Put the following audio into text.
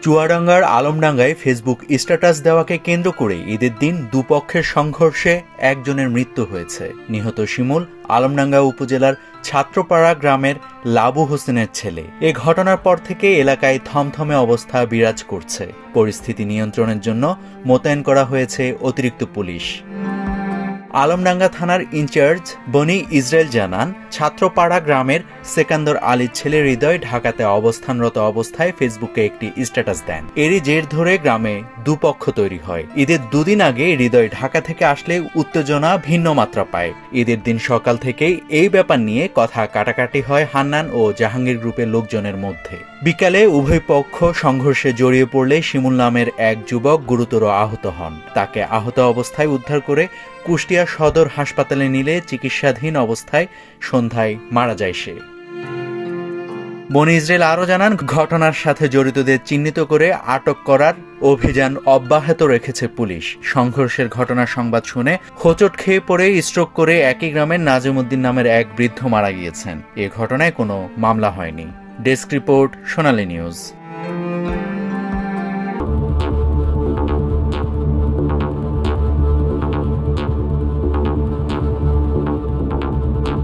চুয়াডাঙ্গার আলমডাঙ্গায় Facebook status দেওয়াকে কেন্দ্র করে ঈদের দিন দুপক্ষের সংঘর্ষে একজনের মৃত্যু হয়েছে। নিহত শিমুল আলমডাঙ্গা উপজেলার ছাত্রপাড়া গ্রামের লাবু হোসেনের ছেলে। এ ঘটনার পর থেকে এলাকায় থমথমে অবস্থা বিরাজ করছে। পরিস্থিতি নিয়ন্ত্রণের জন্য মোতায়েন করা হয়েছে অতিরিক্ত পুলিশ। আলমডাঙ্গা থানার ইনচার্জ বনি ইসরায়েল জানান, ছাত্রপাড়া গ্রামের সেকান্দর আলীর ছেলে হৃদয় ঢাকাতে অবস্থানরত অবস্থায় ফেসবুকে একটি স্ট্যাটাস দেন। এরই জের ধরে গ্রামে দুপক্ষ তৈরি হয়। ঈদের দুদিন আগে হৃদয় ঢাকা থেকে আসলে উত্তেজনা ভিন্ন মাত্রা পায়। ঈদের দিন সকাল থেকেই এই ব্যাপার নিয়ে কথা কাটাকাটি হয় হান্নান ও জাহাঙ্গীর গ্রুপের লোকজনের মধ্যে। বিকালে উভয় পক্ষ সংঘর্ষে জড়িয়ে পড়লে শিমুল নামের এক যুবক গুরুতর আহত হন। তাকে আহত অবস্থায় উদ্ধার করে কুষ্টিয়া সদর হাসপাতালে নিলে চিকিৎসাধীন অবস্থায় সন্ধ্যায় মারা যায় সে। বনি ইসরায়েল আরও জানান, ঘটনার সাথে জড়িতদের চিহ্নিত করে আটক করার অভিযান অব্যাহত রেখেছে পুলিশ। সংঘর্ষের ঘটনার সংবাদ শুনে হোঁচট খেয়ে পড়ে স্ট্রোক করে একই গ্রামের নাজিমউদ্দিন নামের এক বৃদ্ধ মারা গিয়েছেন। এ ঘটনায় কোনো মামলা হয়নি। ডেস্ক রিপোর্ট, সোনালী নিউজ।